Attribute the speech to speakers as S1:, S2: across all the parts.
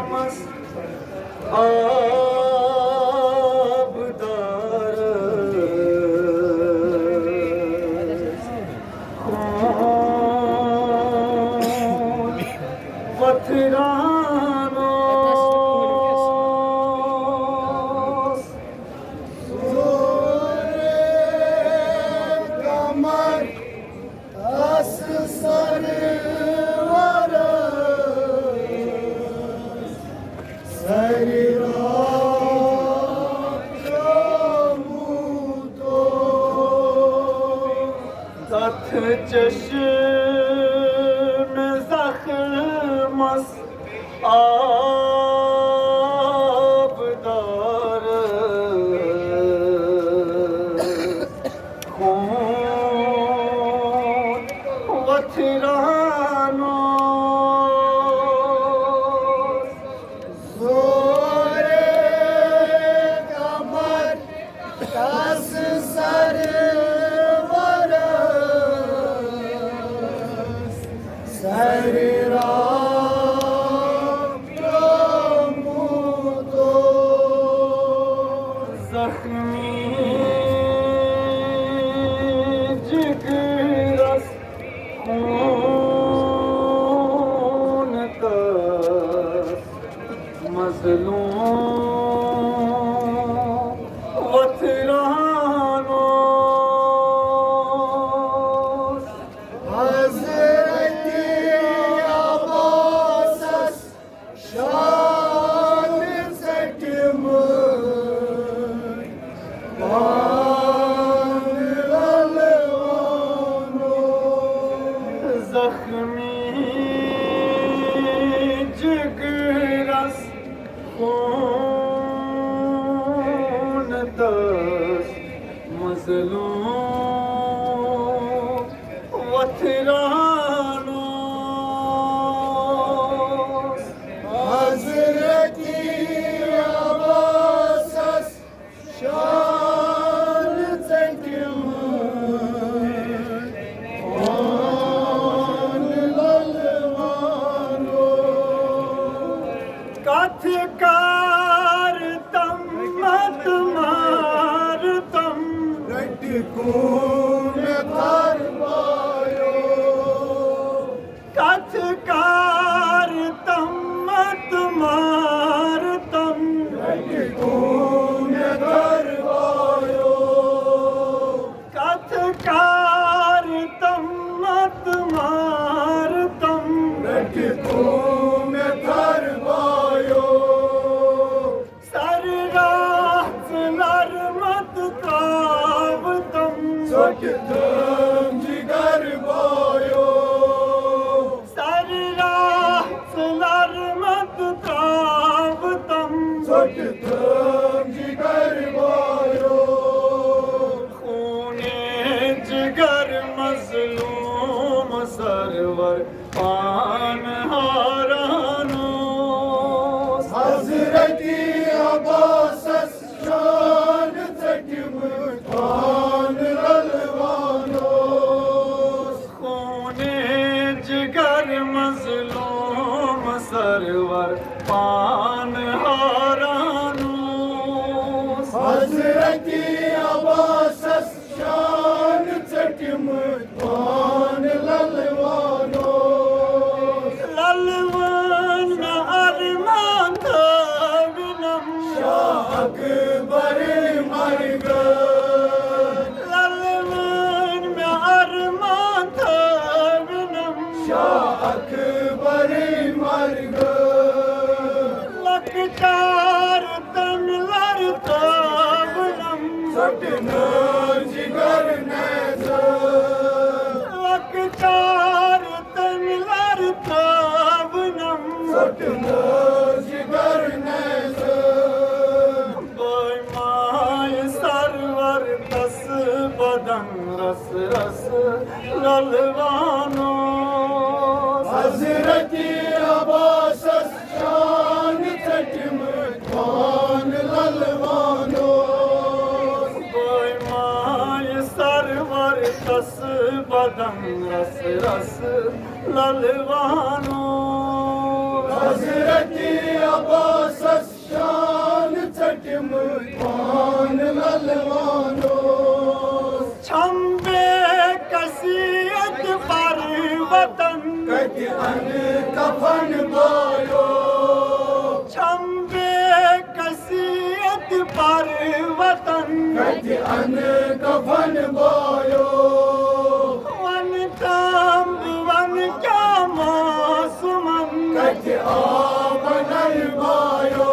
S1: zahmaz abdarız Khun vatranos Zore kamar tas sarı چشم زخمست آبدارست خون وطرانوست زور کمر دست سر Sari Ram Ramudo Zakhmi Jigras Khoon tas Mazloom Vatranos Hazreti Zakhmi jigras khoon tas mazloom vatranos Hazreti Abbas shan Kathkar tammat martam Ratkun karvayo Kathkar tammat martam Ratkun karvayo Kathkar tammat martam Ratkun karvayo Söktüm ciğer boyu Sarılar matavtam Söktüm ciğer boyu Khune ciğer mazlum sarvar Panharanos Hazreti Abbas şan tekmut mazlum sarvar Panharanos Hazreti Abbas şan çekmut pan lalvanos Lalvan me arman tavinam Şah akbar margan Lalvan me arman tavinam Şah akbar margan Laktar tanlar tavlam Satnar jigar nezar Laktar tanlar tavlam Satnar jigar nezar Boy may sarvar tas badan ras ras lalvanos Hazreti Abbas şan tekmut pan lalvanos Boy may sarvar tas badan ras ras lalvanos Hazreti अन कफन बोयो छंबे कसीयत पर वतन कति अन कफन बोयो one तांब one क्या मौसमन कति आबनल बोयो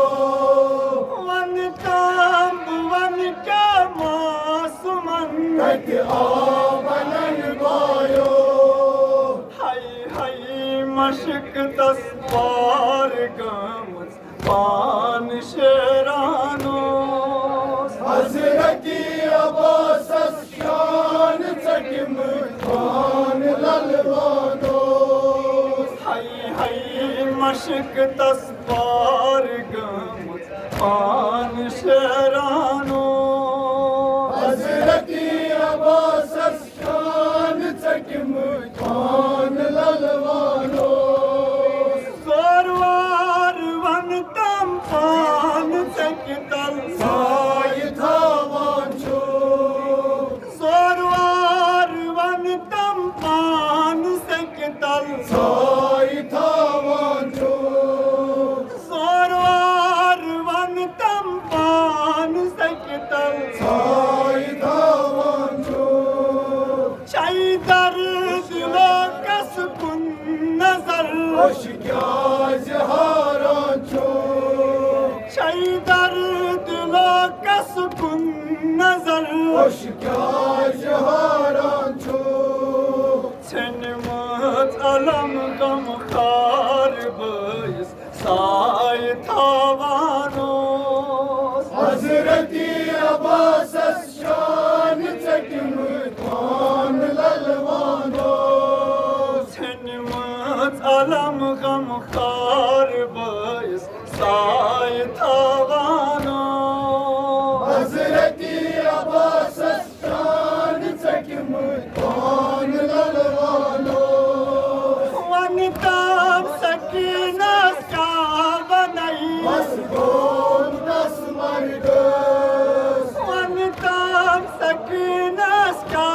S1: वन तांब वन क्या मौसमन कति आबनल बोयो मशक तस्बार गमत पान शेरानो हजरती अब्बास शान चटिम पान ललवानो हाय हाय मशक तस्बार गमत पान शेरानो हजरती अब्बास शान चटिम पान ललवानो पान सकतल साय थावान छो सोरवार वन तम पान सकतल साय थावान छो सोरवार वन तम पान सकतल साय थावान छो चाय दर्द लो कसकुन नजर आशिया जहारान छो दर्द लो कसकुन नजर आशिया जहारान छो छनमत अलम गम खार बयस साय थावानो हजरती अब्बास शान चटिम पान ललवानो छनमत अलम गम खार बयस साय थावानो हजरती अब्बास शान चटिम पान ललवानो वन ताब सकीना का बनाई बस गोल दस मरगस वन ताब सकीना का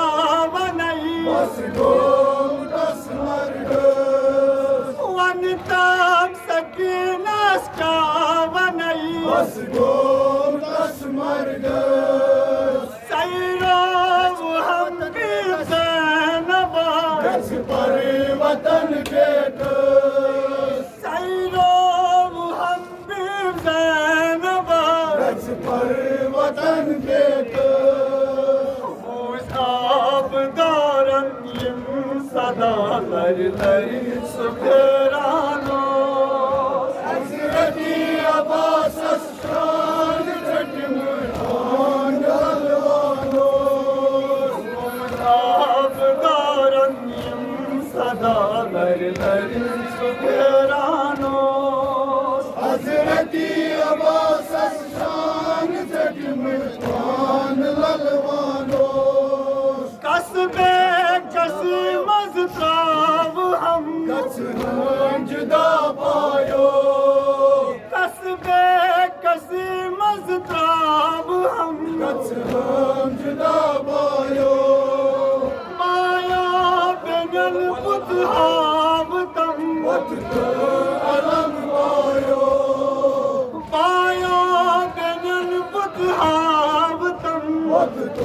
S1: बनाई बस गोल दस मरगस वन ताब सकीना का बनाई बस गोल दस मरगस सैरो हम भी ज़ैनबा गछ पर वतन के सैरो हम भी ज़ैनबा गछ पर वतन के आप दारन यम सदा लर लर सुखरानो हजरती अब्बास शान चटिम पान ललवानो आप दारन यम सदा लर लर सुखरानो हजरती अब्बास शान चटिम पान ललवानो कसबे कसी मज़त्राव हम कसरन जुदा पायो कसबे कसी मज़त्राव हम कसरन जुदा पायो माया बेनल पुतहाव तम वक्त अलम पायो माया बेनल पुतहाव तम वक्त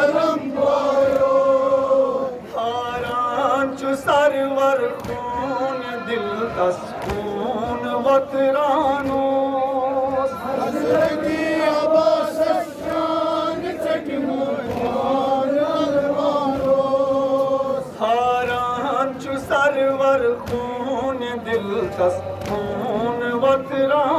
S1: अलम पायो सरवर खून दिल दस खून वतरानो हजरती अब्बास शान चटिम पान ललवानो हारान चु सरवर खून दिल दस खून वतरानो